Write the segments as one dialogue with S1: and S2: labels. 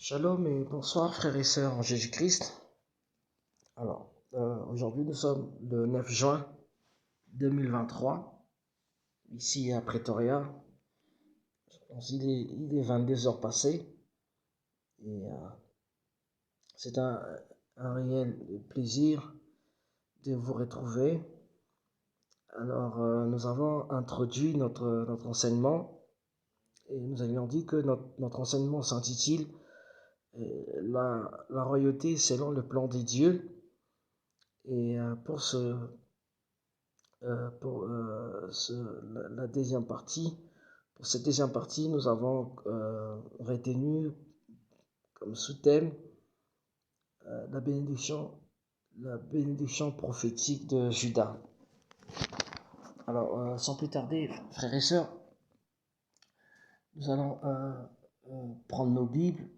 S1: Shalom et bonsoir frères et sœurs en Jésus-Christ. Aujourd'hui nous sommes le 9 juin 2023, ici à Pretoria. Il est 22 heures passées et c'est un réel plaisir de vous retrouver. Nous avons introduit notre enseignement et nous avions dit que notre enseignement s'intitule la royauté selon le plan des dieux. Et la deuxième partie, pour cette deuxième partie, nous avons retenu comme sous-thème la bénédiction prophétique de Judas. Alors, sans plus tarder, frères et sœurs, nous allons prendre nos Bibles.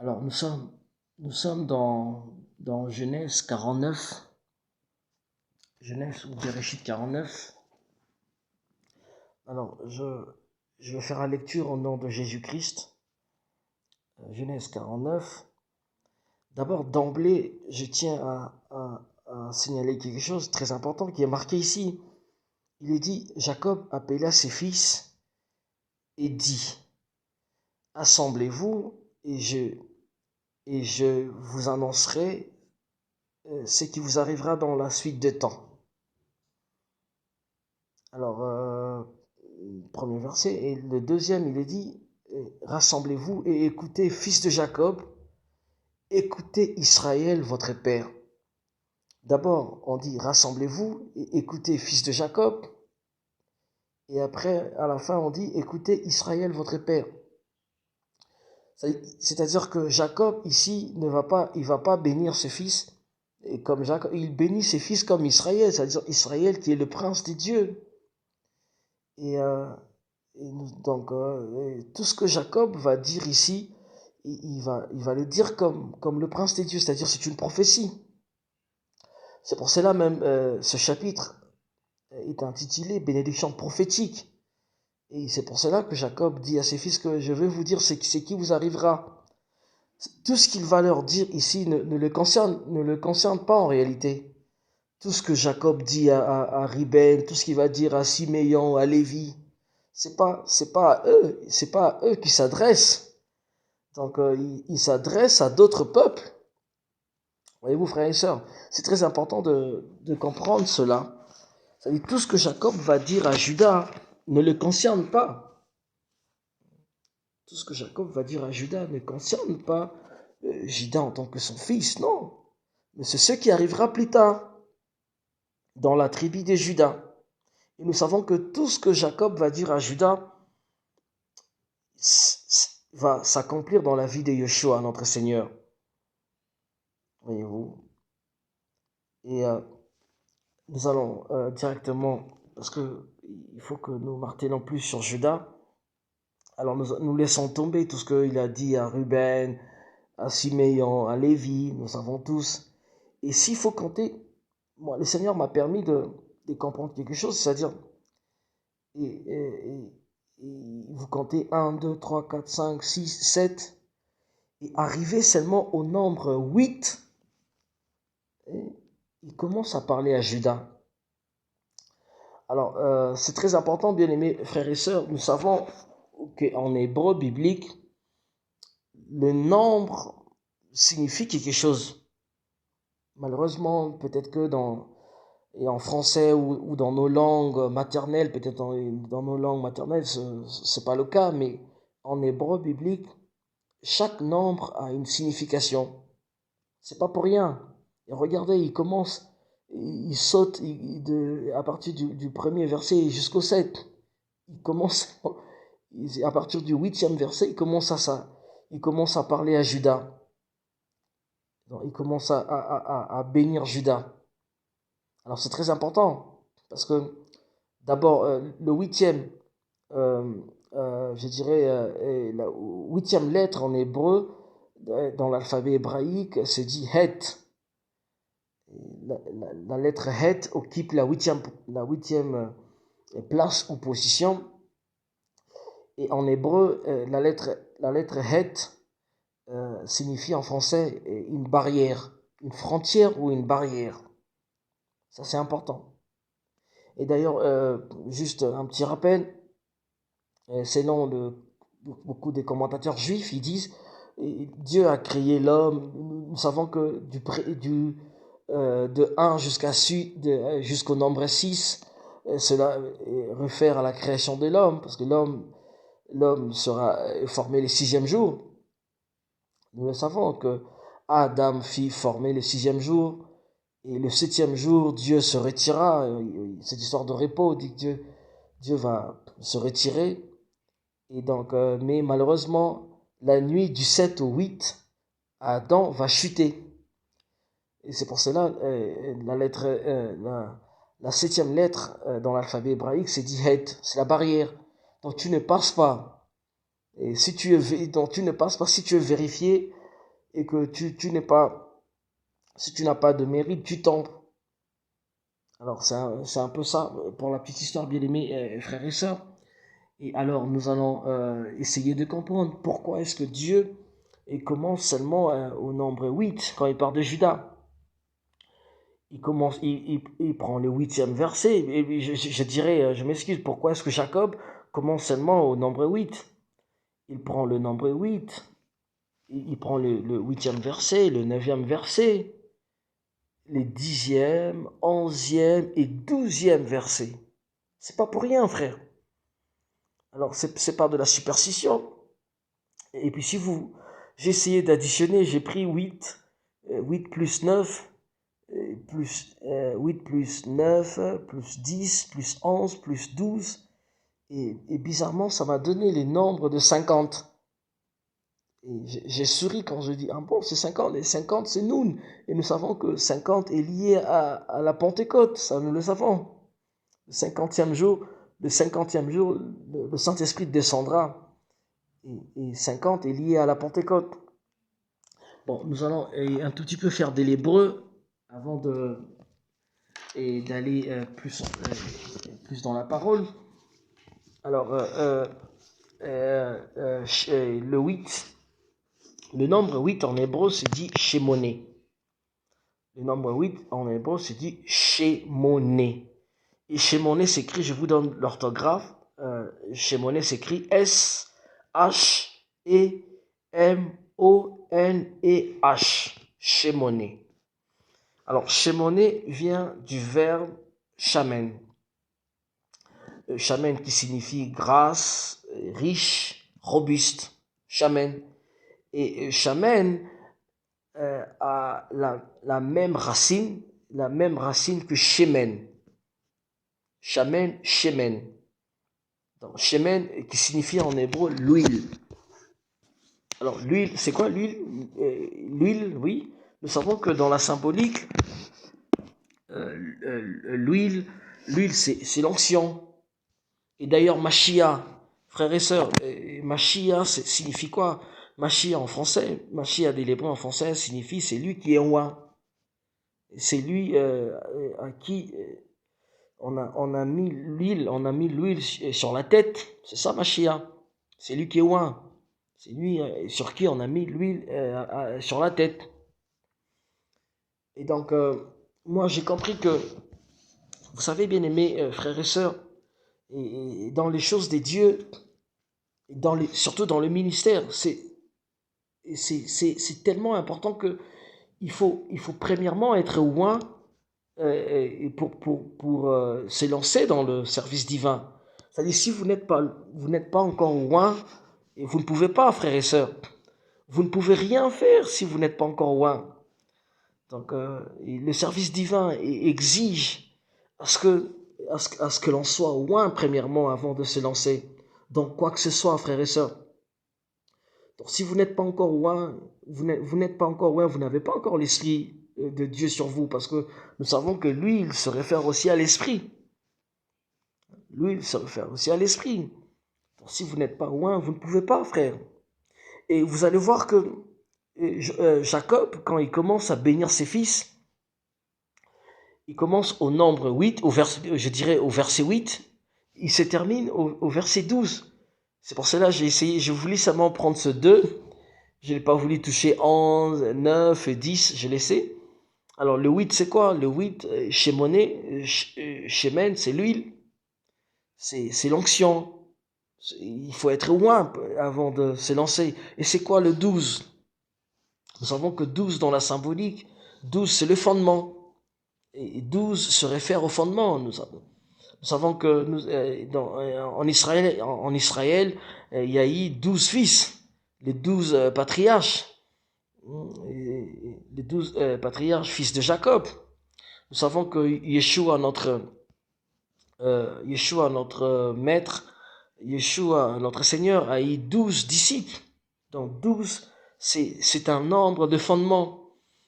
S1: Alors, nous sommes dans Genèse 49. Genèse ou Bereshit 49. Alors, je vais faire la lecture au nom de Jésus-Christ. Genèse 49. D'abord, d'emblée, je tiens à signaler quelque chose de très important qui est marqué ici. Il est dit, Jacob appela ses fils et dit, assemblez-vous et je vous annoncerai ce qui vous arrivera dans la suite de temps. Alors, premier verset, et le deuxième, il est dit, rassemblez-vous et écoutez, fils de Jacob, écoutez Israël, votre père. D'abord, on dit, rassemblez-vous et écoutez, fils de Jacob, et après, à la fin, on dit, écoutez Israël, votre père. C'est-à-dire que Jacob, ici, il va pas bénir ses fils, et comme Jacob, il bénit ses fils comme Israël, c'est-à-dire Israël qui est le prince des dieux. Donc, tout ce que Jacob va dire ici, il va le dire comme le prince des dieux, c'est-à-dire c'est une prophétie. C'est pour cela même ce chapitre est intitulé bénédiction prophétique. Et c'est pour cela que Jacob dit à ses fils que je vais vous dire ce qui vous arrivera. Tout ce qu'il va leur dire ici ne le concerne pas en réalité. Tout ce que Jacob dit à Ruben, tout ce qu'il va dire à Siméon, à Lévi, c'est pas à eux qui s'adressent. Donc il s'adresse à d'autres peuples. Voyez-vous, frères et sœurs, c'est très important de comprendre cela. C'est-à-dire tout ce que Jacob va dire à Judas ne le concerne pas. Tout ce que Jacob va dire à Judas ne concerne pas Judas en tant que son fils, non. Mais c'est ce qui arrivera plus tard dans la tribu de Judas. Et nous savons que tout ce que Jacob va dire à Judas va s'accomplir dans la vie de Yeshua, notre Seigneur. Voyez-vous. Et nous allons directement, parce que il faut que nous martelons plus sur Judas. Alors nous laissons tomber tout ce qu'il a dit à Ruben, à Siméon, à Lévi, nous savons tous. Et s'il faut compter, moi, le Seigneur m'a permis de comprendre quelque chose, c'est-à-dire, et vous comptez 1, 2, 3, 4, 5, 6, 7, et arrivé seulement au nombre 8, il commence à parler à Judas. Alors, c'est très important, bien aimés frères et sœurs, nous savons qu'en hébreu biblique, le nombre signifie quelque chose. Malheureusement, peut-être que en français ou dans nos langues maternelles, peut-être dans nos langues maternelles, c'est pas le cas, mais en hébreu biblique, chaque nombre a une signification. C'est pas pour rien. Et regardez, il saute à partir du premier verset jusqu'au 7. Il commence, à partir du 8e verset, il commence à parler à Judas. Donc, il commence à bénir Judas. Alors c'est très important, parce que d'abord, le 8e, je dirais, la 8e lettre en hébreu, dans l'alphabet hébraïque, se dit Het. La lettre Het occupe la 8e place ou position. Et en hébreu, la lettre Het signifie en français une barrière, une frontière ou une barrière. Ça, c'est important. Et d'ailleurs, juste un petit rappel, selon beaucoup des commentateurs juifs, ils disent Dieu a créé l'homme. Nous savons que de 1 jusqu'au nombre 6, cela réfère à la création de l'homme, parce que l'homme sera formé le 6e jour. Nous le savons que Adam fut formé le 6e jour, et le 7e jour, Dieu se retira. Cette histoire de repos dit que Dieu va se retirer. Et donc, mais malheureusement, la nuit du 7 au 8, Adam va chuter. Et c'est pour cela, la 7e lettre dans l'alphabet hébraïque, c'est dit Het, c'est la barrière. Donc tu ne passes pas. Et si tu ne passes pas, si tu es vérifié et que si tu n'as pas de mérite, tu tombes. Alors c'est un peu ça pour la petite histoire, bien aimés frères et sœurs. Et alors nous allons essayer de comprendre pourquoi est-ce que Dieu commence seulement au nombre 8 quand il parle de Judas. Il prend le 8e verset, et je dirais, je m'excuse, pourquoi est-ce que Jacob commence seulement au nombre 8? Il prend le nombre 8, il prend le 8e verset, le 9e verset, les 10e, 11e et 12e verset. C'est pas pour rien, frère. Alors, c'est pas de la superstition. Et puis, j'ai essayé d'additionner, j'ai pris 8 plus 9, plus 8 plus 9, plus 10, plus 11, plus 12. Et bizarrement, ça m'a donné les nombres de 50. Et j'ai souri quand je dis, ah bon, c'est 50, et 50 c'est Noun. Et nous savons que 50 est lié à la Pentecôte, ça nous le savons. Le 50e jour, le Saint-Esprit descendra. Et 50 est lié à la Pentecôte. Bon, nous allons un tout petit peu faire de l'hébreu avant d'aller plus dans la parole. Alors, le 8, le nombre 8 en hébreu se dit Shemoné. Le nombre 8 en hébreu se dit Shemoné. Et Shemoné s'écrit, je vous donne l'orthographe, Shemoné s'écrit S-H-E-M-O-N-E-H. Shemoné. Alors, Shemoné vient du verbe shamen. Shamen qui signifie grâce, riche, robuste. Shamen. Et shamen a la même racine que shemen. Shamen, shemen. Donc, shemen qui signifie en hébreu l'huile. Alors, l'huile, c'est quoi l'huile? L'huile, oui. Nous savons que dans la symbolique, l'huile, c'est l'onction. Et d'ailleurs, Mashiach, frères et sœurs, Mashiach signifie quoi? Mashiach en français, Mashiach des Hébreux en français signifie c'est lui qui est oint. C'est lui à qui on a mis l'huile sur la tête. C'est ça Mashiach. C'est lui qui est oint. C'est lui sur qui on a mis l'huile sur la tête. Et donc, moi j'ai compris que, vous savez, bien aimés frères et sœurs, et dans les choses des dieux, surtout dans le ministère, c'est tellement important que il faut premièrement être oint pour s'élancer dans le service divin. C'est-à-dire, si vous n'êtes pas encore oint, et vous ne pouvez pas, frères et sœurs, vous ne pouvez rien faire si vous n'êtes pas encore oint. Donc, le service divin exige à ce que l'on soit oint premièrement avant de se lancer dans quoi que ce soit, frères et sœurs. Donc, si vous n'êtes pas encore oint, vous n'avez pas encore l'esprit de Dieu sur vous, parce que nous savons que lui, il se réfère aussi à l'esprit. Lui, il se réfère aussi à l'esprit. Donc, si vous n'êtes pas oint, vous ne pouvez pas, frère. Et vous allez voir que Jacob, quand il commence à bénir ses fils, il commence au nombre 8, au verset 8, il se termine au verset 12. C'est pour cela que j'ai voulu seulement prendre ce 2. Je n'ai pas voulu toucher 11, 9 et 10, j'ai laissé. Alors le 8, c'est quoi? Le 8, chez Monet, chez Men, c'est l'huile, c'est l'onction. Il faut être loin avant de se lancer. Et c'est quoi le 12? Nous savons que 12 dans la symbolique, 12 c'est le fondement. Et 12 se réfère au fondement. Nous savons que en Israël, il y a eu 12 fils, les 12 patriarches, les 12 patriarches fils de Jacob. Nous savons que Yeshua, notre maître, Yeshua, notre Seigneur, a eu 12 disciples. Donc 12, c'est un nombre de fondement.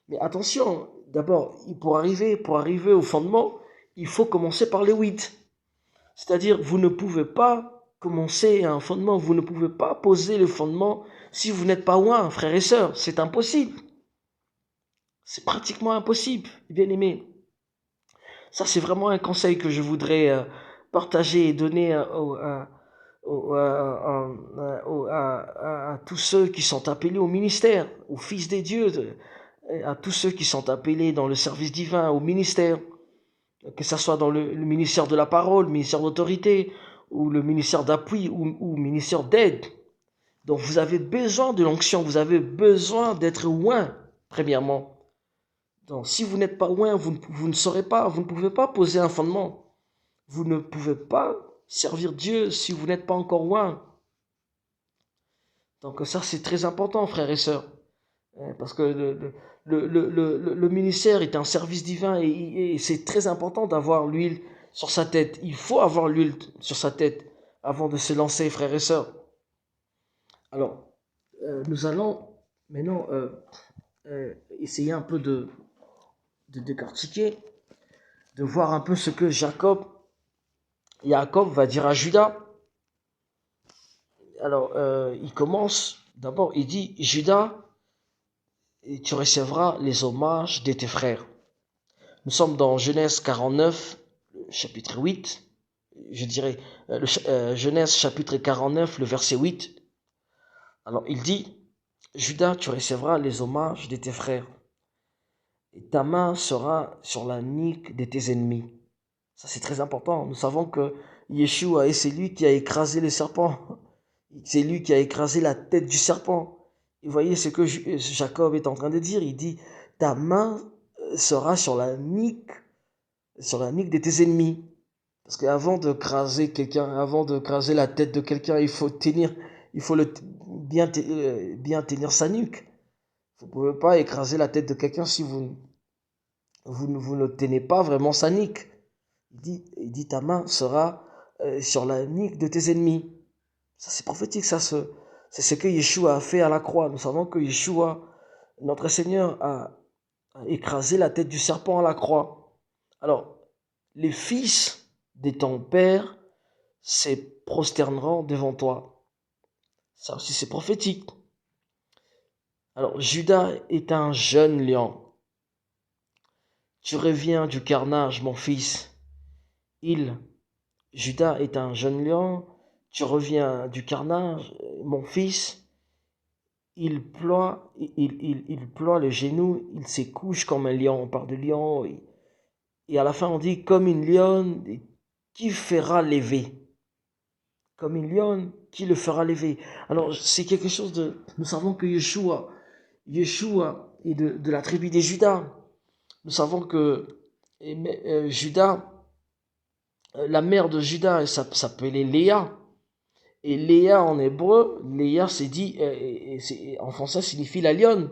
S1: Mais attention, d'abord, pour arriver au fondement, il faut commencer par les 8. C'est-à-dire, vous ne pouvez pas commencer un fondement, vous ne pouvez pas poser le fondement si vous n'êtes pas loin, frères et sœurs. C'est impossible. C'est pratiquement impossible, bien aimé. Ça, c'est vraiment un conseil que je voudrais partager et donner à tous ceux qui sont appelés au ministère, aux fils des dieux, à tous ceux qui sont appelés dans le service divin, au ministère, que ce soit dans le ministère de la parole, le ministère d'autorité, ou le ministère d'appui, ou ministère d'aide. Donc vous avez besoin de l'onction, vous avez besoin d'être loin, premièrement. Donc si vous n'êtes pas loin, vous ne saurez pas, vous ne pouvez pas poser un fondement. Vous ne pouvez pas servir Dieu si vous n'êtes pas encore loin. Donc ça, c'est très important, frères et sœurs. Parce que le ministère est un service divin et c'est très important d'avoir l'huile sur sa tête. Il faut avoir l'huile sur sa tête avant de se lancer, frères et sœurs. Alors, nous allons maintenant essayer un peu de décortiquer, de voir un peu ce que Jacob va dire à Judas. Alors, il commence, d'abord, il dit, Judas, et tu recevras les hommages de tes frères. Nous sommes dans Genèse 49, chapitre 8, je dirais, Genèse chapitre 49, le verset 8. Alors, il dit, Judas, tu recevras les hommages de tes frères, et ta main sera sur la nuque de tes ennemis. Ça, c'est très important. Nous savons que Yeshua, c'est lui qui a écrasé le serpent. C'est lui qui a écrasé la tête du serpent. Et vous voyez ce que Jacob est en train de dire. Il dit, ta main sera sur la nuque de tes ennemis. Parce qu'avant de craser quelqu'un, avant de craser la tête de quelqu'un, il faut bien tenir sa nuque. Vous ne pouvez pas écraser la tête de quelqu'un si vous ne tenez pas vraiment sa nuque. Il dit ta main sera sur la nuque de tes ennemis. Ça, c'est prophétique, c'est ce que Yeshua a fait à la croix. Nous savons que Yeshua, notre Seigneur, a écrasé la tête du serpent à la croix. Alors, les fils de ton Père se prosterneront devant toi. Ça aussi, c'est prophétique. Alors, Judas est un jeune lion. Tu reviens du carnage, mon fils. Judas est un jeune lion. Tu reviens du carnage, mon fils. Il ploie le genou, il se couche comme un lion. On parle de lion. Et à la fin, on dit comme une lionne qui fera lever. Comme une lionne qui le fera lever. Alors, c'est quelque chose de... Nous savons que Yeshua est de la tribu des Judas. Nous savons que Judas, la mère de Judas, s'appelait Léa. Et Léa en hébreu, Léa c'est dit, en français signifie la lionne.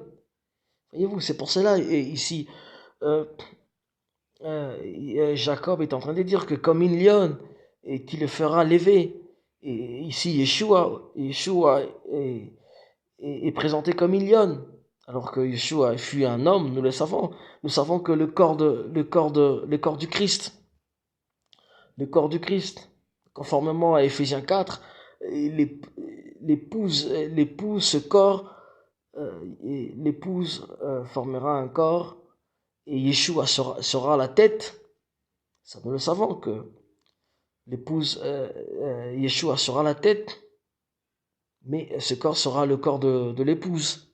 S1: Voyez-vous, c'est pour cela, ici, Jacob est en train de dire que comme une lionne, et qui le fera lever. Et ici, Yeshua est présenté comme une lionne. Alors que Yeshua fut un homme, nous le savons. Nous savons que le corps du Christ, conformément à Éphésiens 4, l'épouse ce corps, et l'épouse formera un corps, et Yeshua sera la tête. Ça, nous le savons que l'épouse Yeshua sera la tête. mais ce corps sera le corps de l'épouse,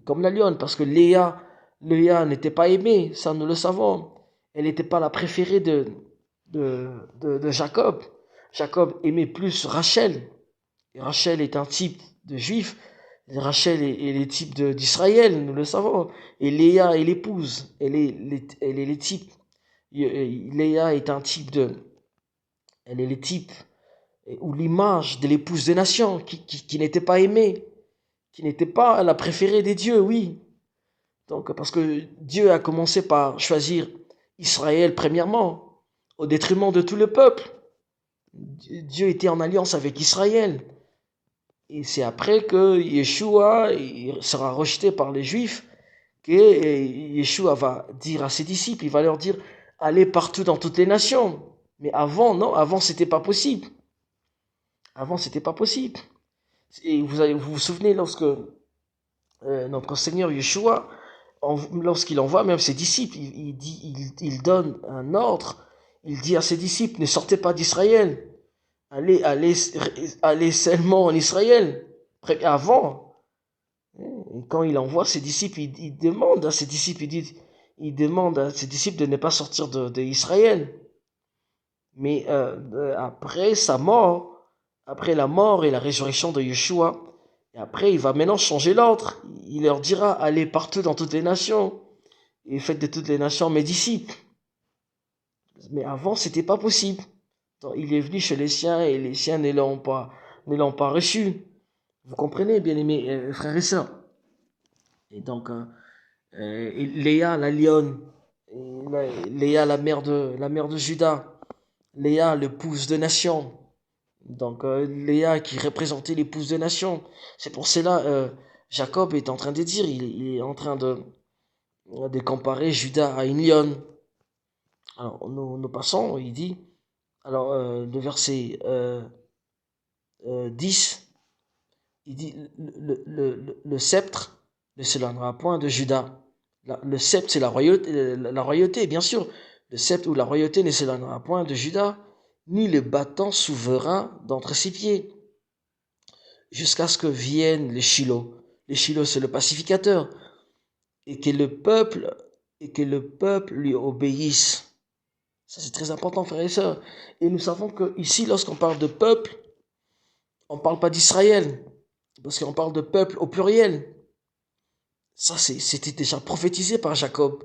S1: comme la lionne, parce que Léa n'était pas aimée, ça nous le savons. Elle n'était pas la préférée de Jacob. Jacob aimait plus Rachel. Et Rachel est un type de juif. Et Rachel est le type d'Israël, nous le savons. Et Léa est l'épouse. Elle est les types. Léa est un type elle est le type ou l'image de l'épouse des nations qui n'était pas aimée, qui n'était pas la préférée des dieux, oui. Donc, parce que Dieu a commencé par choisir Israël premièrement, au détriment de tout le peuple. Dieu était en alliance avec Israël. Et c'est après que Yeshua sera rejeté par les Juifs que Yeshua va dire à ses disciples, il va leur dire, allez partout dans toutes les nations. Mais avant, non, avant c'était pas possible. Avant c'était pas possible. Et vous vous souvenez lorsque notre Seigneur Yeshua, lorsqu'il envoie même ses disciples, il donne un ordre, il dit à ses disciples, ne sortez pas d'Israël, allez seulement en Israël. Avant, quand il envoie ses disciples, il demande à ses disciples, il demande à ses disciples de ne pas sortir d'Israël. Mais après sa mort, après la mort et la résurrection de Yeshua, et après il va maintenant changer l'ordre. Il leur dira, allez partout dans toutes les nations, et faites de toutes les nations mes disciples. Mais avant, c'était pas possible. Il est venu chez les siens et les siens ne l'ont pas reçu. Vous comprenez, bien-aimés frères et sœurs. Et donc, Léa, la lionne, Léa, la mère de Judas, Léa, l'épouse de nation. Donc, Léa qui représentait l'épouse de nation. C'est pour cela, Jacob est en train de dire, il est en train de comparer Judas à une lionne. Alors, nous passons, il dit, alors, le verset 10, il dit, le sceptre ne s'éloignera point de Judas. Le sceptre, c'est la royauté, bien sûr. Le sceptre ou la royauté ne s'éloignera point de Judas, ni le bâton souverain d'entre ses pieds, jusqu'à ce que vienne le Shiloh. Le Shiloh, c'est le pacificateur, et que le peuple lui obéisse. Ça, c'est très important, frères et sœurs. Et nous savons que ici, lorsqu'on parle de peuple, on ne parle pas d'Israël, parce qu'on parle de peuple au pluriel. Ça, c'était déjà prophétisé par Jacob.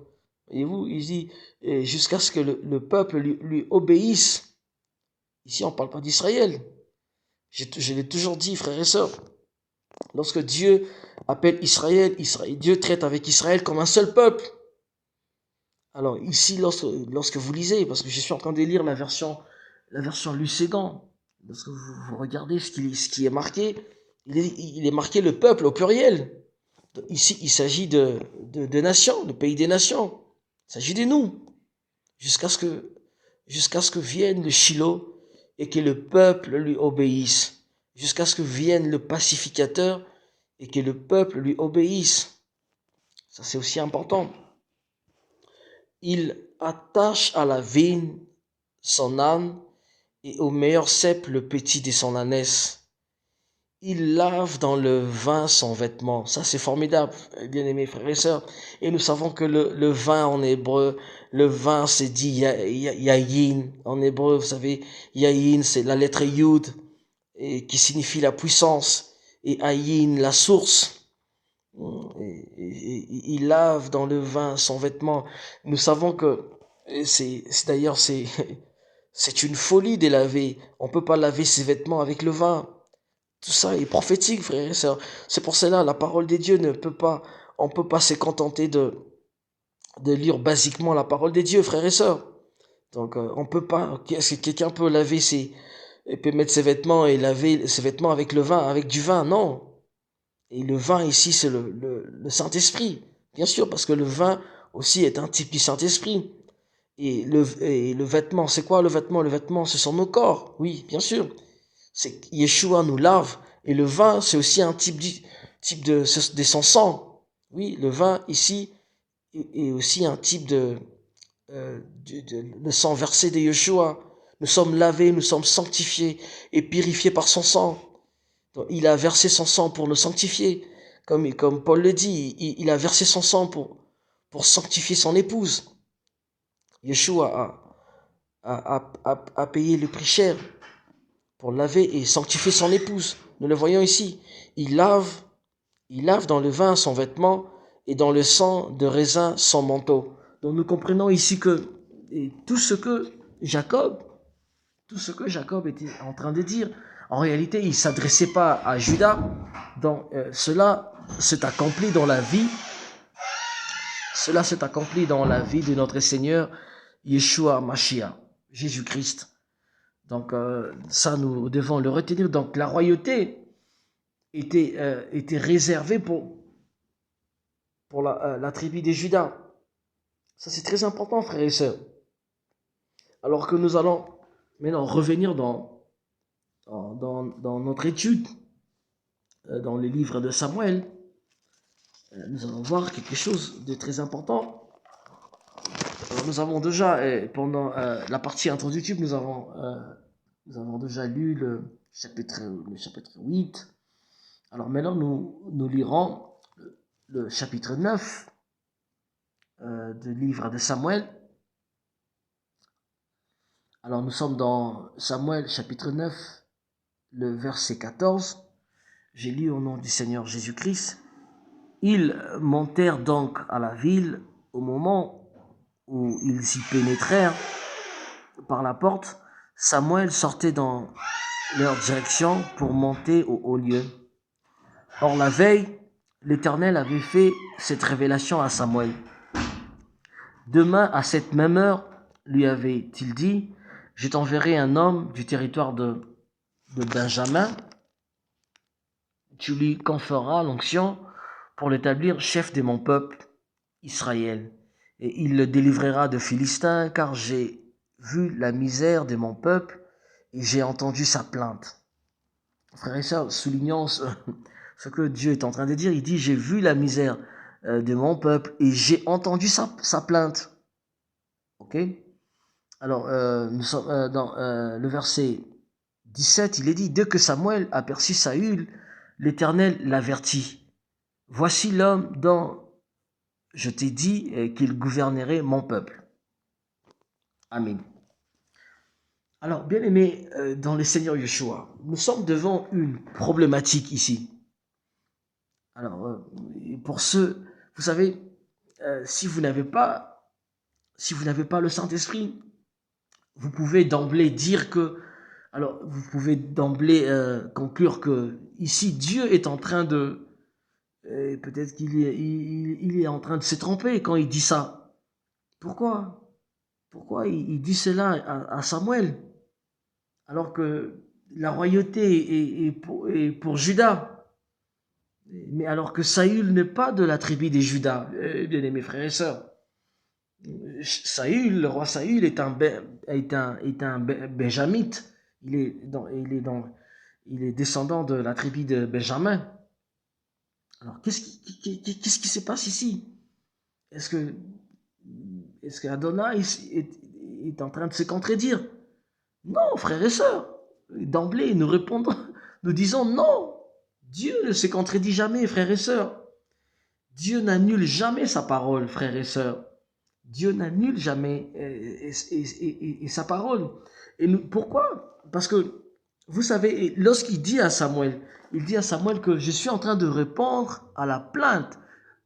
S1: Voyez-vous, il dit, jusqu'à ce que le peuple lui obéisse. Ici, on ne parle pas d'Israël. Je l'ai toujours dit, frères et sœurs. Lorsque Dieu appelle Israël, Dieu traite avec Israël comme un seul peuple. Alors ici, lorsque vous lisez, parce que je suis en train de lire la version Lucédan, lorsque vous regardez ce qui est marqué, il est marqué le peuple au pluriel. Ici, il s'agit de nations, le pays des nations. Il s'agit de nous. Jusqu'à ce que vienne le Shiloh et que le peuple lui obéisse. Jusqu'à ce que vienne le pacificateur et que le peuple lui obéisse. Ça, c'est aussi important. Il attache à la vigne son âne et au meilleur cep le petit de son ânesse. Il lave dans le vin son vêtement. Ça, c'est formidable, bien-aimés frères et sœurs. Et nous savons que le vin en hébreu, le vin, c'est dit yayin. En hébreu, vous savez, yayin, c'est la lettre yud, et qui signifie la puissance, et ayin, la source. Il lave dans le vin son vêtement. Nous savons que d'ailleurs, c'est une folie de laver. On peut pas laver ses vêtements avec le vin. Tout ça est prophétique, frères et sœurs. C'est pour cela, la parole des dieux on peut pas se contenter de lire basiquement la parole des dieux, frères et sœurs. Donc, on peut pas, est-ce que quelqu'un peut peut mettre ses vêtements et laver ses vêtements avec avec du vin? Non. Et le vin ici, c'est le Saint-Esprit. Bien sûr, parce que le vin aussi est un type du Saint-Esprit. Et le vêtement, c'est quoi le vêtement? Le vêtement, ce sont nos corps. Oui, bien sûr. C'est Yeshua nous lave. Et le vin, c'est aussi un type de son sang. Oui, le vin ici est aussi un type de sang versé de Yeshua. Nous sommes lavés, nous sommes sanctifiés et purifiés par son sang. Donc, il a versé son sang pour nous sanctifier. Comme Paul le dit, il a versé son sang pour sanctifier son épouse. Yeshua a payé le prix cher pour laver et sanctifier son épouse. Nous le voyons ici. Il lave dans le vin son vêtement et dans le sang de raisin son manteau. Donc nous comprenons ici que tout ce que Jacob était en train de dire, en réalité, il ne s'adressait pas à Judas. Donc cela s'est accompli dans la vie. Cela s'est accompli dans la vie de notre Seigneur Yeshua Mashiach, Jésus-Christ. Donc ça, nous devons le retenir. Donc la royauté était réservée pour la tribu des Judas. Ça, c'est très important, frères et sœurs. Alors que nous allons maintenant revenir dans notre étude, dans les livres de Samuel, nous allons voir quelque chose de très important. Alors, nous avons déjà, pendant la partie introductive, nous avons déjà lu le chapitre 8. Alors maintenant, nous lirons le chapitre 9 du livre de Samuel. Alors nous sommes dans Samuel chapitre 9, le verset 14. J'ai lu au nom du Seigneur Jésus-Christ. Ils montèrent donc à la ville au moment où ils y pénétrèrent par la porte. Samuel sortait dans leur direction pour monter au haut lieu. Or la veille, l'Éternel avait fait cette révélation à Samuel. Demain, à cette même heure, lui avait-il dit, je t'enverrai un homme du territoire de Benjamin. Tu lui conféreras l'onction pour l'établir chef de mon peuple, Israël. Et il le délivrera de Philistins, car j'ai vu la misère de mon peuple et j'ai entendu sa plainte. Frères et sœurs, soulignons ce que Dieu est en train de dire. Il dit, j'ai vu la misère de mon peuple et j'ai entendu sa plainte. Ok? Alors, nous sommes dans le verset 17, il est dit, dès que Samuel aperçut Saül, l'Éternel l'avertit. Voici l'homme dont je t'ai dit qu'il gouvernerait mon peuple. Amen. Alors, bien aimé, dans le Seigneur Yeshua, nous sommes devant une problématique ici. Alors, pour ceux, vous savez, si vous n'avez pas le Saint-Esprit, vous pouvez d'emblée dire que, alors vous pouvez d'emblée conclure que ici Dieu est en train de, peut-être qu'il est, il est en train de se tromper quand il dit ça. Pourquoi il dit cela à Samuel alors que la royauté est pour Judas, mais alors que Saül n'est pas de la tribu des Judas, bien aimés frères et sœurs. Saül, le roi Saül est un benjamite. Il est descendant de la tribu de Benjamin. Alors, qu'est-ce qui se passe ici? Est-ce que Adonai est en train de se contredire? Non, frères et sœurs. D'emblée, nous répondons, nous disons non. Dieu ne se contredit jamais, frères et sœurs. Dieu n'annule jamais sa parole, frères et sœurs. Dieu n'annule jamais sa parole. Et pourquoi? Parce que, vous savez, lorsqu'il dit à Samuel, il dit à Samuel que je suis en train de répondre à la plainte,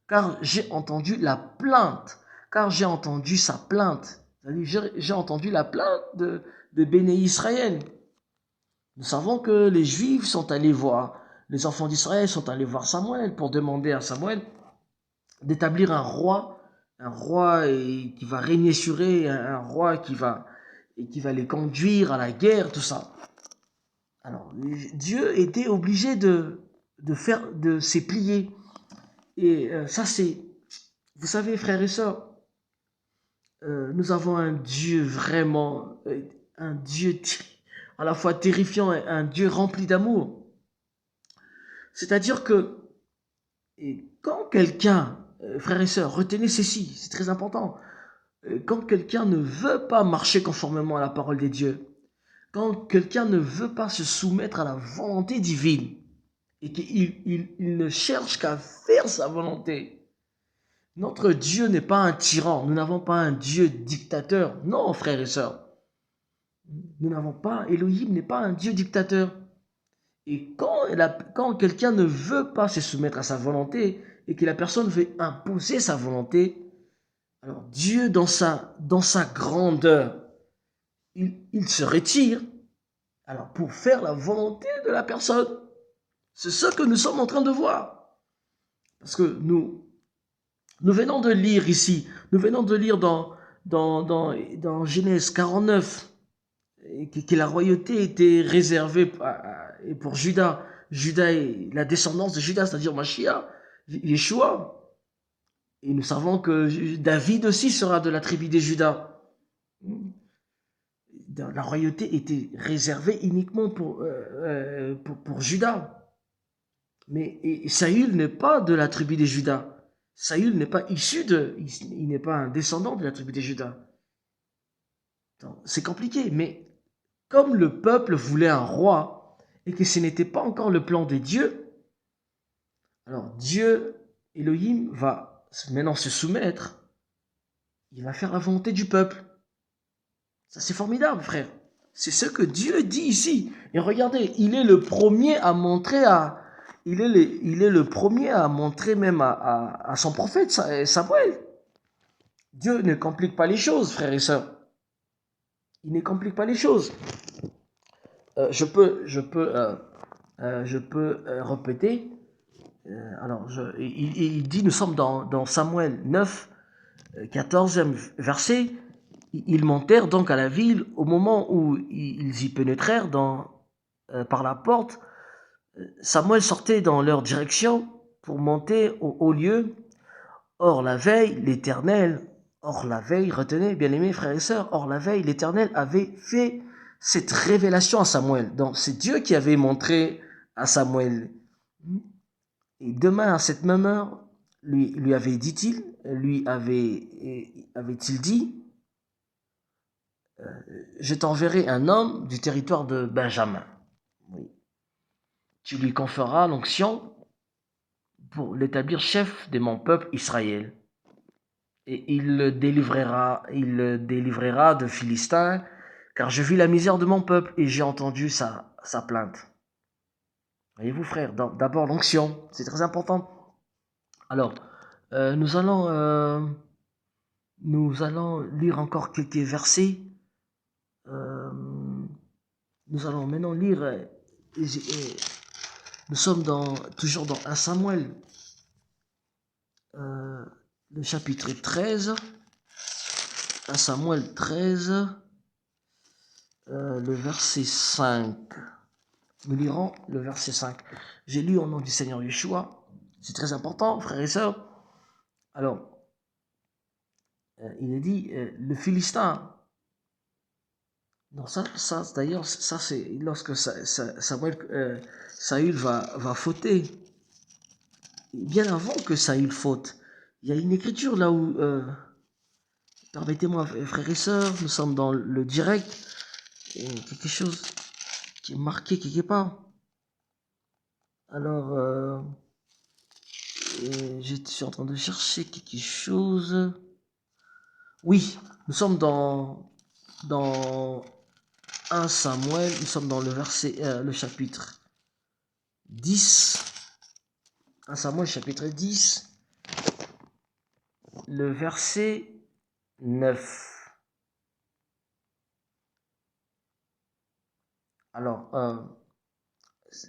S1: car j'ai entendu la plainte, car j'ai entendu sa plainte. C'est-à-dire, j'ai entendu la plainte de Béné Israël. Nous savons que les Juifs sont allés voir, les enfants d'Israël sont allés voir Samuel pour demander à Samuel d'établir un roi qui va régner sur eux, un roi qui va les conduire à la guerre, tout ça. Alors, Dieu était obligé de se plier. Et ça, c'est, vous savez, frères et sœurs, nous avons un Dieu vraiment, un Dieu à la fois terrifiant et un Dieu rempli d'amour. C'est-à-dire que quand quelqu'un, frères et sœurs, retenez ceci, c'est très important. Quand quelqu'un ne veut pas marcher conformément à la parole de Dieu, quand quelqu'un ne veut pas se soumettre à la volonté divine, et qu'il ne cherche qu'à faire sa volonté. Notre Dieu n'est pas un tyran, nous n'avons pas un Dieu dictateur. Non, frères et sœurs, nous n'avons pas, Elohim n'est pas un Dieu dictateur. Et quand quelqu'un ne veut pas se soumettre à sa volonté et que la personne veut imposer sa volonté, alors Dieu, dans sa grandeur, il se retire alors pour faire la volonté de la personne. C'est ce que nous sommes en train de voir. Parce que nous venons de lire ici, nous venons de lire dans Genèse 49 que la royauté était réservée pour Judas. Judas et la descendance de Judas, c'est-à-dire Mashiach, Yeshua. Et nous savons que David aussi sera de la tribu des Judas. La royauté était réservée uniquement pour Judas. Mais Saül n'est pas de la tribu des Judas. Saül n'est pas il n'est pas un descendant de la tribu des Judas. C'est compliqué, mais comme le peuple voulait un roi et que ce n'était pas encore le plan de Dieu, alors Dieu, Elohim, va maintenant se soumettre. Il va faire la volonté du peuple. Ça, c'est formidable, frère. C'est ce que Dieu dit ici. Et regardez, il est le premier à montrer il est le premier à montrer même à son prophète Samuel. Dieu ne complique pas les choses, frères et sœurs. Il ne complique pas les choses. Je peux répéter. Il dit, nous sommes dans Samuel 9, 14e verset. Ils montèrent donc à la ville. Au moment où ils y pénétrèrent par la porte, Samuel sortait dans leur direction pour monter au haut lieu. Or la veille, retenez bien aimés frères et sœurs, or la veille, l'Éternel avait fait cette révélation à Samuel. Donc c'est Dieu qui avait montré à Samuel. Et demain à cette même heure, lui avait-il dit, je t'enverrai un homme du territoire de Benjamin. Oui. Tu lui conféreras l'onction pour l'établir chef de mon peuple Israël. Et il le délivrera de Philistins, car je vis la misère de mon peuple et j'ai entendu sa plainte. Voyez-vous, frère, d'abord l'onction, c'est très important. Alors, nous allons lire encore quelques versets. Nous allons maintenant lire. Nous sommes toujours dans 1 Samuel, le chapitre 13. 1 Samuel 13, le verset 5. Nous lirons le verset 5. J'ai lu au nom du Seigneur Yeshua. C'est très important, frères et sœurs. Alors, il est dit, le Philistin. Non, ça d'ailleurs, ça c'est lorsque Saül va fauter. Bien avant que Saül faute, il y a une écriture là où, permettez-moi, frères et sœurs, nous sommes dans le direct, et quelque chose qui est marqué quelque part. Alors, je suis en train de chercher quelque chose. Oui, nous sommes dans 1 Samuel, nous sommes dans le chapitre 10. 1 Samuel chapitre 10, le verset 9. Alors,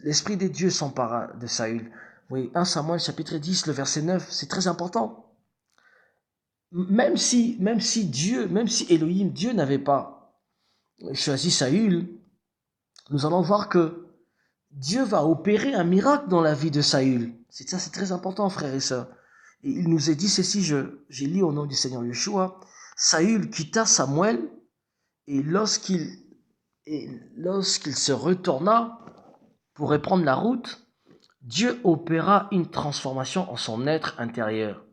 S1: l'Esprit de Dieu s'empara de Saül. Oui, 1 Samuel chapitre 10, le verset 9, c'est très important. Même si Elohim, Dieu n'avait pas choisi Saül, nous allons voir que Dieu va opérer un miracle dans la vie de Saül. C'est très important, frères et sœurs. Et il nous est dit ceci, j'ai lu au nom du Seigneur Yeshua, Saül quitta Samuel, et lorsqu'il se retourna pour reprendre la route, Dieu opéra une transformation en son être intérieur.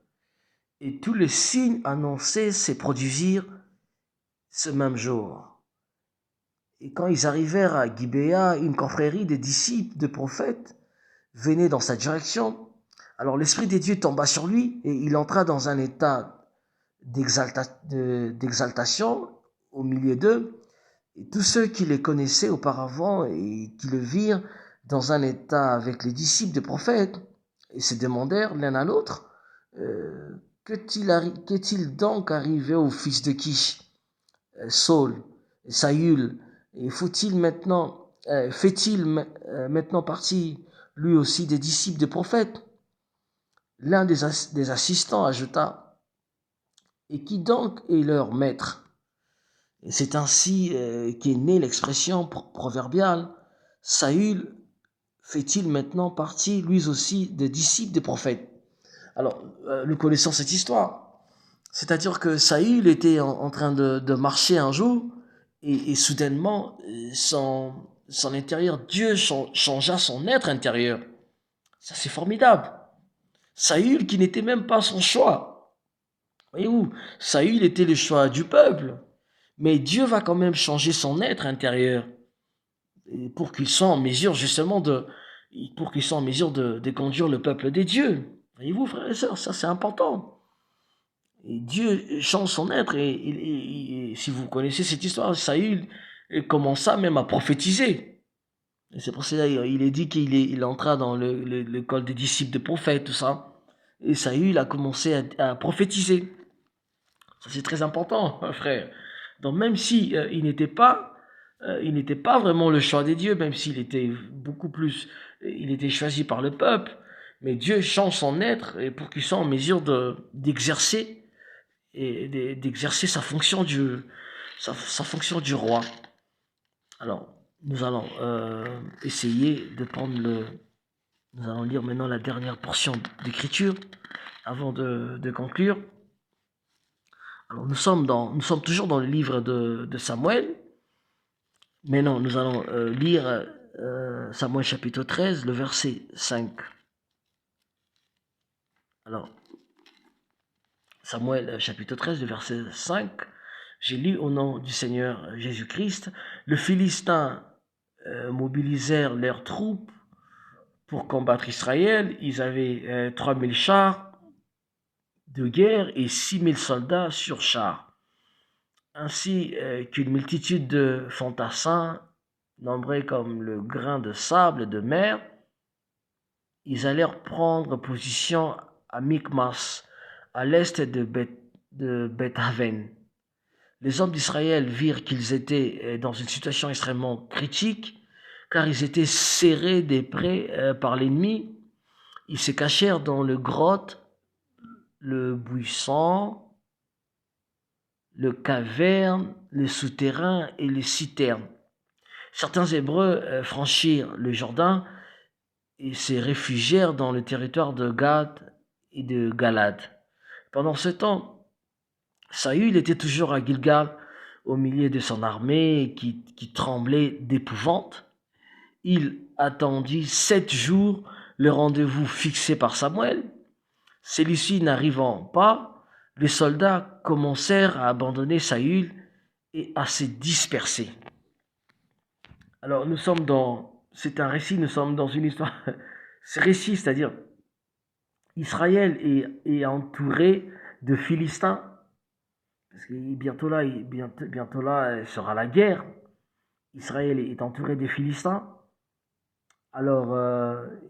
S1: Et tous les signes annoncés se produisirent ce même jour. Et quand ils arrivèrent à Gibéa, une confrérie des disciples de prophètes venaient dans sa direction. Alors l'Esprit de Dieu tomba sur lui et il entra dans un état d'exaltation au milieu d'eux. Et tous ceux qui les connaissaient auparavant et qui le virent dans un état avec les disciples des prophètes, et se demandèrent l'un à l'autre, qu'est-il donc arrivé au fils de Kish, Saul, Saül, et fait-il maintenant partie lui aussi des disciples des prophètes? L'un des assistants ajouta, et qui donc est leur maître? Et c'est ainsi qu'est née l'expression proverbiale, Saül fait-il maintenant partie lui aussi des disciples des prophètes? Alors, nous connaissons cette histoire. C'est-à-dire que Saül était en train de marcher un jour et soudainement, son intérieur, Dieu changea son être intérieur. Ça, c'est formidable. Saül qui n'était même pas son choix. Voyez-vous, Saül était le choix du peuple. Mais Dieu va quand même changer son être intérieur pour qu'il soit en mesure justement de conduire le peuple des dieux. Voyez-vous, frères et sœurs, ça c'est important. Et Dieu change son être et si vous connaissez cette histoire, Saül commença même à prophétiser. Et c'est pour cela il est dit qu'il entra dans l'école des disciples de prophètes, tout ça. Et Saül a commencé à prophétiser. Ça c'est très important, frère. Donc même si il n'était pas vraiment le choix des dieux, même s'il était il était choisi par le peuple, mais Dieu change son être et pour qu'il soit en mesure d'exercer sa fonction sa fonction du roi. Alors nous allons essayer de prendre nous allons lire maintenant la dernière portion d'écriture avant de conclure. Alors nous sommes toujours dans le livre de Samuel. Maintenant, nous allons lire Samuel chapitre 13, le verset 5. Alors, Samuel chapitre 13, le verset 5. J'ai lu au nom du Seigneur Jésus-Christ. Les Philistins mobilisèrent leurs troupes pour combattre Israël. Ils avaient 3000 chars de guerre et 6000 soldats sur chars, ainsi qu'une multitude de fantassins, nombrés comme le grain de sable de mer. Ils allèrent prendre position à Michmas, à l'est de Beth-Aven. Les hommes d'Israël virent qu'ils étaient dans une situation extrêmement critique, car ils étaient serrés des prés par l'ennemi. Ils se cachèrent dans le grotte, le buisson, le caverne, le souterrain et les citernes. Certains Hébreux franchirent le Jourdain et se réfugièrent dans le territoire de Gad et de Galad. Pendant ce temps, Saül était toujours à Gilgal, au milieu de son armée qui tremblait d'épouvante. Il attendit 7 jours le rendez-vous fixé par Samuel. Celui-ci n'arrivant pas, les soldats commencèrent à abandonner Saül et à se disperser. Alors c'est un récit, nous sommes dans une histoire, ce récit, c'est-à-dire Israël est entouré de Philistins, parce que bientôt là sera la guerre. Israël est entouré des Philistins. Alors,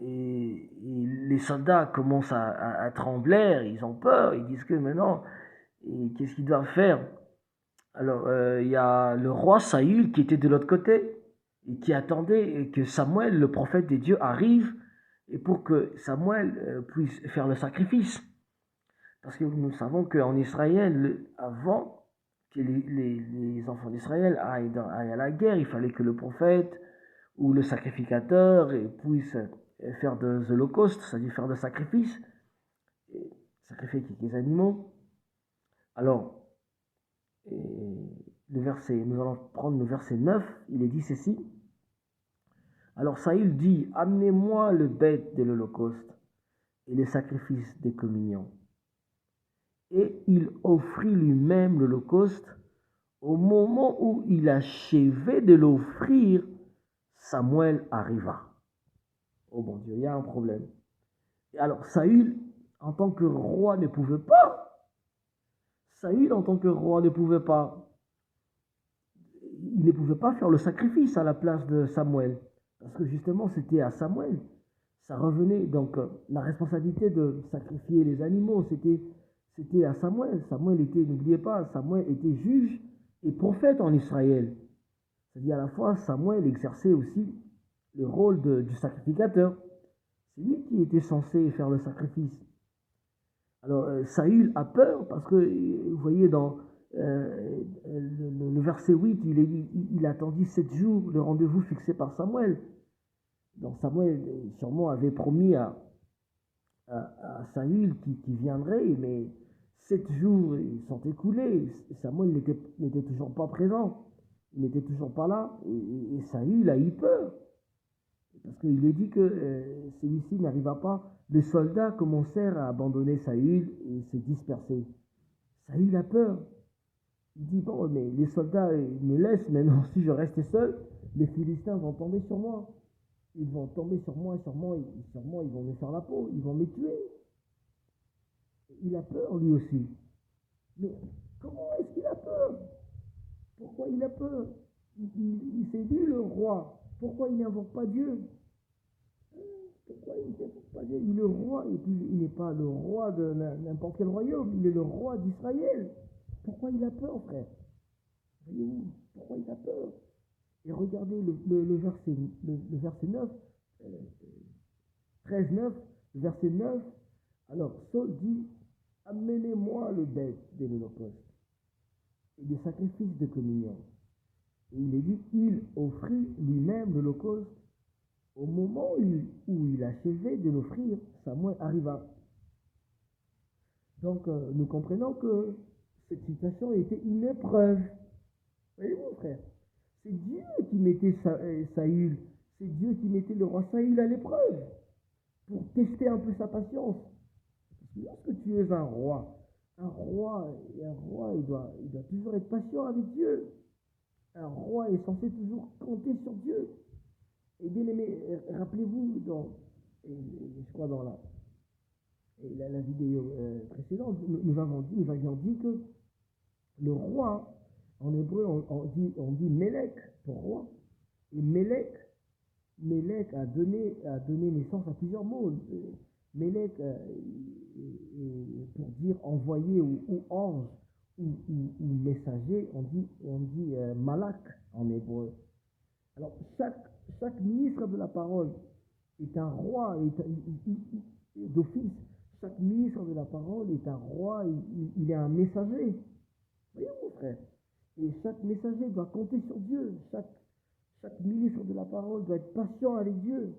S1: et les soldats commencent à trembler, ils ont peur, ils disent que maintenant, qu'est-ce qu'ils doivent faire? Alors, il y a le roi Saül qui était de l'autre côté et qui attendait que Samuel, le prophète des dieux, arrive et pour que Samuel puisse faire le sacrifice. Parce que nous savons qu'en Israël, avant que les enfants d'Israël aillent à la guerre, il fallait que le prophète ou le sacrificateur puisse faire des holocaustes, c'est-à-dire faire des sacrifices, sacrifier quelques animaux. Alors, nous allons prendre le verset 9, il est dit ceci. Alors Saül dit, amenez-moi le bête de l'holocauste et les sacrifices des communions. Et il offrit lui-même l'holocauste. Au moment où il achevait de l'offrir, Samuel arriva. Oh mon Dieu, il y a un problème. Et alors, Saül, en tant que roi, ne pouvait pas. Saül, en tant que roi, ne pouvait pas. Il ne pouvait pas faire le sacrifice à la place de Samuel. Parce que justement, c'était à Samuel. Ça revenait, donc, la responsabilité de sacrifier les animaux, c'était à Samuel. Samuel était, n'oubliez pas, Samuel était juge et prophète en Israël. C'est-à-dire à la fois, Samuel exerçait aussi le rôle du sacrificateur. C'est lui qui était censé faire le sacrifice. Alors, Saül a peur parce que, vous voyez, dans le verset 8, il attendit 7 jours, le rendez-vous fixé par Samuel. Donc, Samuel, sûrement, avait promis à Saül qui viendrait, mais 7 jours ils sont écoulés. Samuel n'était toujours pas présent. Il n'était toujours pas là. Et Saül a eu peur. Parce qu'il lui dit que celui-ci n'arriva pas. Les soldats commencèrent à abandonner Saül et se disperser. Saül a peur. Il dit, bon, mais les soldats me laissent maintenant. Si je reste seul, les Philistins vont tomber sur moi. Ils vont tomber sur moi, sûrement ils vont me faire la peau, ils vont me tuer. Il a peur lui aussi. Mais comment est-ce qu'il a peur? Pourquoi il a peur? Il s'est dit le roi. Pourquoi il n'invoque pas Dieu? Pourquoi il n'invoque pas Dieu? Il est le roi, et puis il n'est pas le roi de n'importe quel royaume, il est le roi d'Israël. Pourquoi il a peur, frère? Voyez-vous, pourquoi il a peur? Et regardez le verset 9, 13-9, verset 9. Alors, Saul dit, amenez-moi le bête de l'Holocauste et des sacrifices de communion. Et il est dit, il offrit lui-même l'Holocauste. Au moment où il achevait de l'offrir, Samuel arriva. Donc, nous comprenons que cette situation était une épreuve. Voyez-vous, frère, c'est Dieu qui mettait Saül, c'est Dieu qui mettait le roi Saül à l'épreuve pour tester un peu sa patience. Lorsque tu es un roi, il doit toujours être patient avec Dieu. Un roi est censé toujours compter sur Dieu. Et bien aimé, rappelez-vous, je crois dans la vidéo précédente, nous avions dit que le roi, en hébreu, on dit Mélec pour roi. Et Mélec a donné naissance à plusieurs mots. Mélec, pour dire envoyé ou ange ou messager, on dit malak en hébreu. Alors, chaque ministre de la parole est un roi, d'office. Chaque ministre de la parole est un roi, il est un messager. Voyez mon frère. Et chaque messager doit compter sur Dieu. Chaque ministre de la parole doit être patient avec Dieu.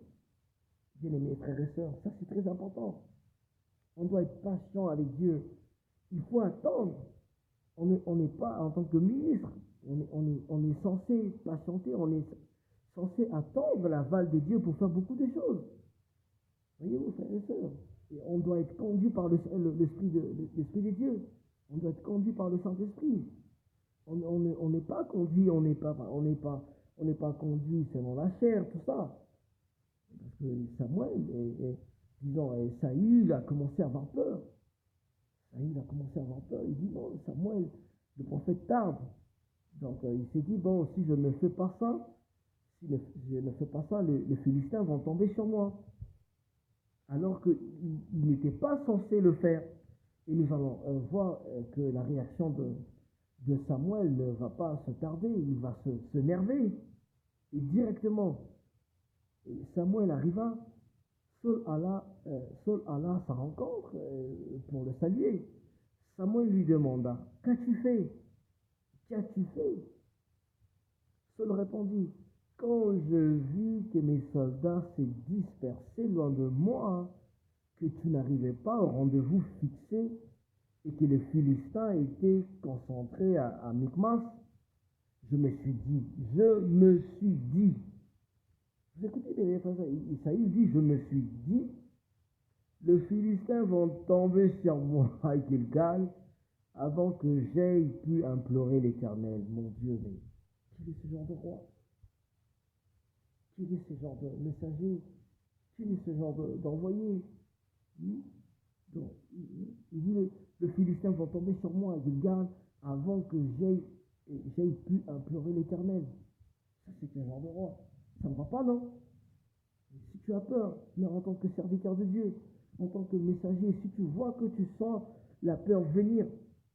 S1: Bien aimés frères et sœurs, ça c'est très important. On doit être patient avec Dieu. Il faut attendre. On n'est pas, en tant que ministre, on est censé patienter, on est censé attendre l'aval de Dieu pour faire beaucoup de choses. Voyez-vous, frères et sœurs, et on doit être conduit par l'Esprit de Dieu. On doit être conduit par le Saint-Esprit. On n'est pas conduit, on n'est pas conduit selon la chair, tout ça. Parce que Samuel, Saül a commencé à avoir peur. Saül a commencé à avoir peur. Il dit, non, Samuel, le prophète tarde. Donc il s'est dit, bon, si je ne fais pas ça, les Philistins vont tomber sur moi. Alors qu'il n'était pas censé le faire. Et nous allons voir que la réaction de Samuel ne va pas se tarder, il va se nerver. Et directement, Samuel arriva, Saul alla à sa rencontre pour le saluer. Samuel lui demanda, qu'as-tu fait? Qu'as-tu fait? Saul répondit, quand je vis que mes soldats se dispersaient loin de moi, que tu n'arrivais pas au rendez-vous fixé et que les Philistins étaient concentrés à Michmas, je me suis dit, vous écoutez les frères, Isaïe dit, je me suis dit, les Philistins vont tomber sur moi à Gilgal avant que j'aie pu implorer l'Éternel, mon Dieu. Mais quel est ce genre de roi? Quel est ce genre de messager? Qui est ce genre d'envoyé? Donc, il dit, le Philistin va tomber sur moi, Gilgal, avant que j'aie pu implorer l'Éternel. Ça, c'est quel genre de roi? Ça ne va pas, non? Si tu as peur, mais en tant que serviteur de Dieu, en tant que messager, si tu vois que tu sens la peur venir,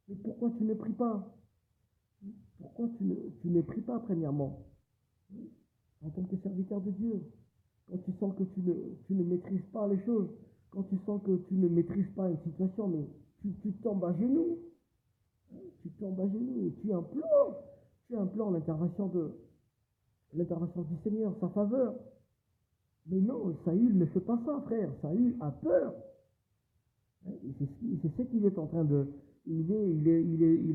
S1: mais pourquoi tu ne pries pas? Pourquoi tu ne pries pas, premièrement? En tant que serviteur de Dieu, quand tu sens que tu ne maîtrises pas les choses, quand tu sens que tu ne maîtrises pas une situation, mais tu tombes à genoux, tu tombes à genoux et tu implores l'intervention du Seigneur, sa faveur. Mais non, Saül ne fait pas ça, frère. Saül a peur. C'est ce qu'il est en train de. Il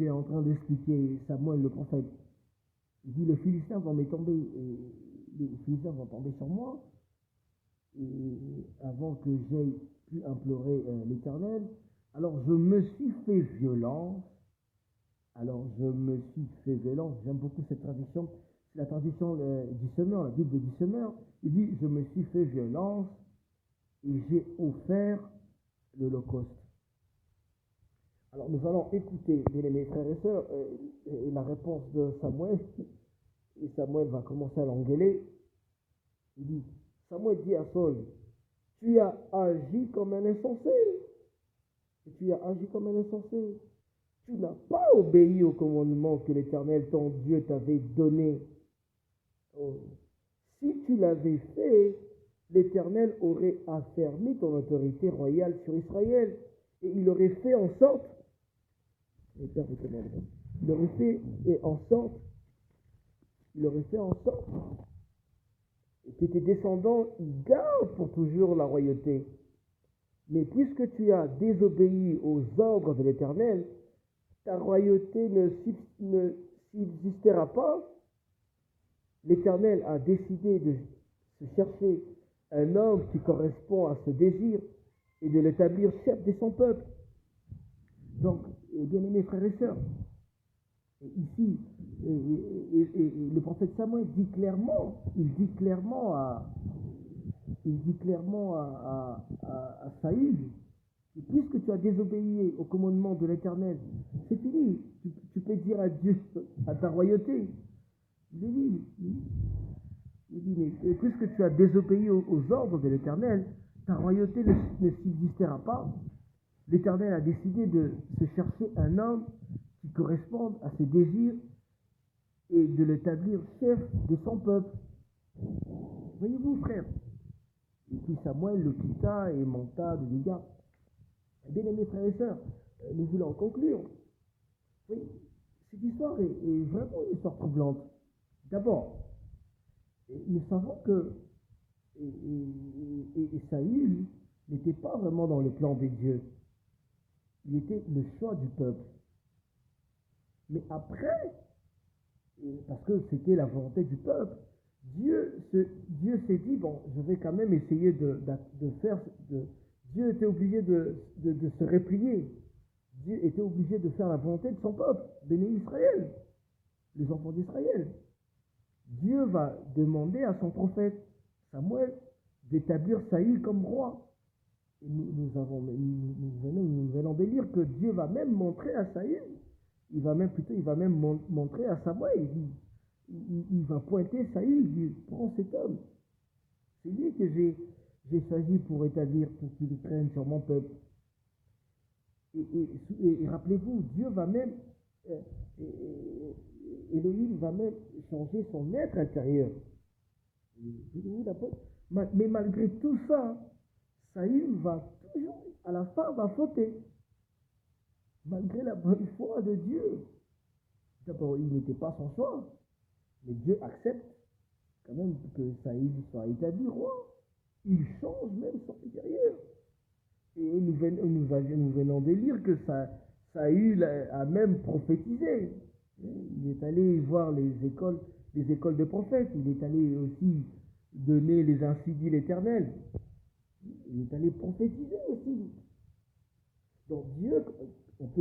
S1: est en train d'expliquer Samuel le prophète. Il dit, les Philistins vont me tomber, les Philistins vont tomber sur moi, et avant que j'aie pu implorer l'Éternel. Alors je me suis fait violence. J'aime beaucoup cette traduction. C'est la traduction du Semeur, la Bible du Semeur. Il dit, je me suis fait violence et j'ai offert l'Holocauste. Alors nous allons écouter, mes frères et sœurs, la réponse de Samuel. Et Samuel va commencer à l'engueuler. Il dit, Samuel dit à Saul, tu as agi comme un insensé. Et tu as agi comme un insensé. Tu n'as pas obéi au commandement que l'Éternel, ton Dieu, t'avait donné. Oh. Si tu l'avais fait, l'Éternel aurait affermi ton autorité royale sur Israël. Et il aurait fait en sorte, il aurait fait en sorte que tes descendants gardent pour toujours la royauté. Mais puisque tu as désobéi aux ordres de l'Éternel, ta royauté ne subsistera pas. L'Éternel a décidé de se chercher un homme qui correspond à ce désir et de l'établir chef de son peuple. Donc, bien-aimés frères et sœurs, ici, le prophète Samuel dit clairement à Saül, puisque tu as désobéi au commandement de l'Éternel, c'est fini. Tu peux dire adieu à ta royauté. Il dit, mais puisque tu as désobéi aux ordres de l'Éternel, ta royauté ne subsistera pas. L'Éternel a décidé de se chercher un homme qui corresponde à ses désirs et de l'établir chef de son peuple. Voyez-vous, frère? Et puis Samuel le quitta et monta de Giga. Bien-aimés frères et sœurs, nous voulons conclure. Oui, cette histoire est vraiment une histoire troublante. D'abord, nous savons que Saül n'était pas vraiment dans le plan de Dieu. Il était le choix du peuple. Mais après, parce que c'était la volonté du peuple, Dieu s'est dit, bon, je vais quand même essayer de faire... Dieu était obligé de se replier. Dieu était obligé de faire la volonté de son peuple, béni Israël, les enfants d'Israël. Dieu va demander à son prophète Samuel d'établir Saül comme roi. Et nous venons de lire que Dieu va même montrer à Saül, il va même montrer à Samuel, il va pointer Saül, il dit, prends cet homme. C'est lui que j'ai choisi pour établir, pour qu'il prenne sur mon peuple. Et rappelez-vous, Dieu va même, Élohim va même changer son être intérieur. Mais malgré tout ça, Saül va toujours, à la fin, va fauter. Malgré la bonne foi de Dieu. D'abord, il n'était pas son choix. Mais Dieu accepte quand même que Saül soit établi roi. Il change même son intérieur. Et nous venons de lire que Saül a même prophétisé. Il est allé voir les écoles de prophètes. Il est allé aussi donner les ainsi dit l'Éternel. Il est allé prophétiser aussi. Donc Dieu,